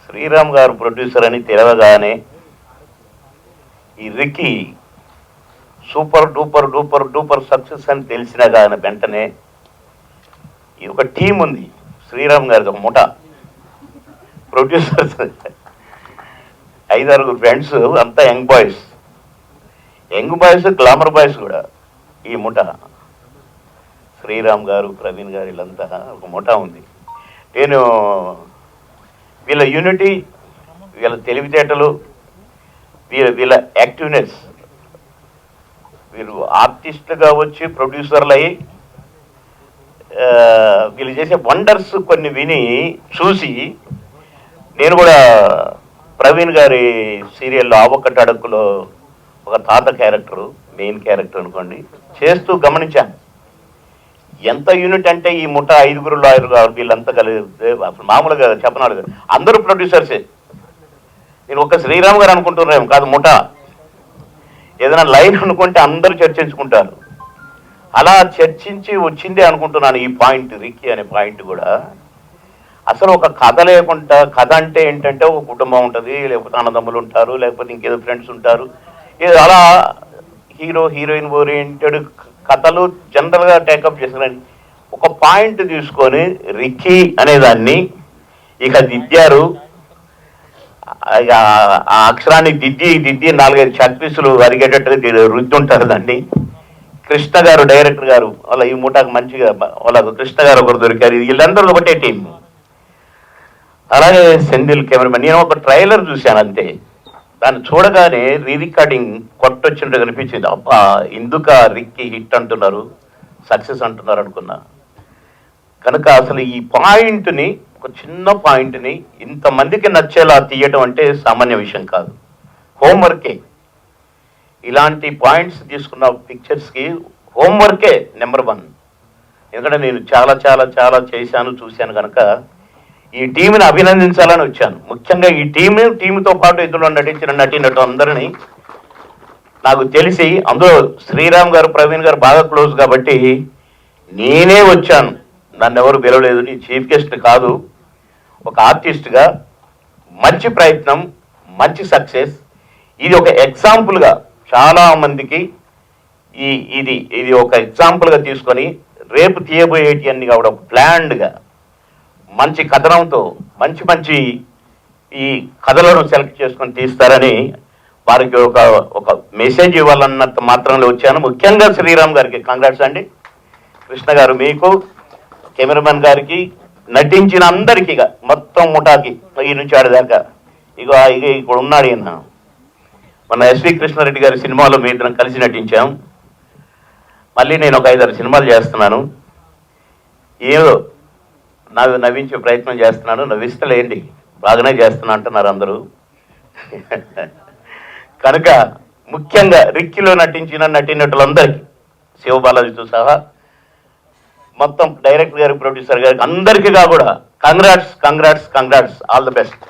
శ్రీరామ్ గారు ప్రొడ్యూసర్ అని తెలవగానే ఈ Ricky super duper duper duper success అని తెలిసినా కానీ వెంటనే ఈ ఒక టీం ఉంది శ్రీరామ్ గారికి, ఒక ముఠ ప్రొడ్యూసర్స్ 5-6 ఫ్రెండ్స్, అంతా యంగ్ బాయ్స్ గ్లామర్ బాయ్స్ కూడా. ఈ ముఠ శ్రీరామ్ గారు, ప్రవీణ్ గారు, వీళ్ళంతా ఒక ముఠ ఉంది. నేను వీళ్ళ యూనిటీ, వీళ్ళ తెలివితేటలు, వీళ్ళ యాక్టివ్నెస్, వీళ్ళు ఆర్టిస్టులుగా వచ్చి ప్రొడ్యూసర్లు అయ్యి వీళ్ళు చేసే వండర్స్ కొన్ని విని చూసి నేను కూడా ప్రవీణ్ గారి సీరియల్లో ఆవొక్కటి అడుగులో ఒక తాత క్యారెక్టరు, మెయిన్ క్యారెక్టర్ అనుకోండి, చేస్తూ గమనించాను. ఎంత యూనిట్ అంటే ఈ ముఠ 5 లాయర్లు కావాలి, వీళ్ళంతా కలిసి మామూలుగా చెప్పనాడు కదా, అందరూ ప్రొడ్యూసర్సే. నేను ఒక్క శ్రీరామ్ గారు అనుకుంటున్నాం కాదు, ముఠ ఏదైనా లైన్ అనుకుంటే అందరూ చర్చించుకుంటారు. అలా చర్చించి వచ్చిందే అనుకుంటున్నాను ఈ పాయింట్, రిక్కీ అనే పాయింట్ కూడా. అసలు ఒక కథ లేకుండా, కథ అంటే ఏంటంటే ఒక కుటుంబం ఉంటుంది, లేకపోతే అన్నదమ్ములు ఉంటారు, లేకపోతే ఇంకేదో ఫ్రెండ్స్ ఉంటారు, ఏదో అలా హీరో హీరోయిన్ ఓరియంటెడ్ కథలు జనరల్గా టేకప్ చేస్తున్నారని ఒక పాయింట్ తీసుకొని రిక్కీ అనేదాన్ని ఇక దిద్దారు. ఆ అక్షరాన్ని దిద్ది 4-5 చక్పీసులు అరిగేటట్టుగా రుద్ది ఉంటారు దాన్ని. కృష్ణ గారు డైరెక్టర్ గారు, వాళ్ళ ఈ ముఠాకు మంచిగా వాళ్ళకు కృష్ణ గారు ఒకరు దొరికారు. వీళ్ళందరూ ఒకటే టీం. అలాగే సెంధిల్ కెమెరామెన్. నేను ఒక ట్రైలర్ చూశాను అంతే, దాన్ని చూడగానే రికార్డింగ్ కొట్టొచ్చినట్టు కనిపించింది. అబ్బా, ఇందుక రిక్కీ హిట్ అంటున్నారు, సక్సెస్ అంటున్నారు అనుకున్నా. కనుక అసలు ఈ పాయింట్ని, ఒక చిన్న పాయింట్ని ఇంతమందికి నచ్చేలా తీయటం అంటే సామాన్య విషయం కాదు, హోంవర్కే. ఇలాంటి పాయింట్స్ తీసుకున్న పిక్చర్స్కి హోంవర్కే నెంబర్ 1. ఎందుకంటే నేను చాలా చాలా చాలా చేశాను, చూశాను. కనుక ఈ టీంని అభినందించాలని వచ్చాను. ముఖ్యంగా ఈ టీంతో పాటు ఇందులో నటించిన నటీనటు అందరినీ నాకు తెలిసి, అందులో శ్రీరామ్ గారు, ప్రవీణ్ గారు బాగా క్లోజ్ కాబట్టి నేనే వచ్చాను, నన్ను ఎవరు పిలవలేదు. నీ చీఫ్ గెస్ట్ కాదు, ఒక ఆర్టిస్ట్గా మంచి ప్రయత్నం, మంచి సక్సెస్. ఇది ఒక ఎగ్జాంపుల్గా చాలా మందికి ఇది ఒక ఎగ్జాంపుల్గా తీసుకొని రేపు తీయబోయేటి అన్ని కూడా ప్లాన్డ్గా మంచి కథనంతో మంచి ఈ కథలను సెలెక్ట్ చేసుకొని తీస్తారని వారికి ఒక మెసేజ్ ఇవ్వాలన్నంత మాత్రంలో వచ్చాను. ముఖ్యంగా శ్రీరామ్ గారికి కంగ్రాట్స్ అండి. కృష్ణ గారు మీకు, కెమెరామెన్ గారికి, నటించిన అందరికీ, మొత్తం ముఠాకి ఈ నుంచి ఆడదాకా. ఇక ఇక్కడ ఉన్నాడు ఈయన, మన ఎస్వి కృష్ణారెడ్డి గారి సినిమాలో మీ ఇద్దరం కలిసి నటించాం. మళ్ళీ నేను ఒక 5-6 సినిమాలు చేస్తున్నాను. ఏదో నవ్వించే ప్రయత్నం చేస్తున్నాను. నవ్విస్తలేండి, బాగానే చేస్తున్నా అంటున్నారు అందరూ. కనుక ముఖ్యంగా రిక్కీలో నటించిన నటీనటులందరికీ, శివబాలాజీతో సహా మొత్తం డైరెక్టర్ గారి, ప్రొడ్యూసర్ గారికి, అందరికీ కూడా కంగ్రాట్స్, ఆల్ ది బెస్ట్.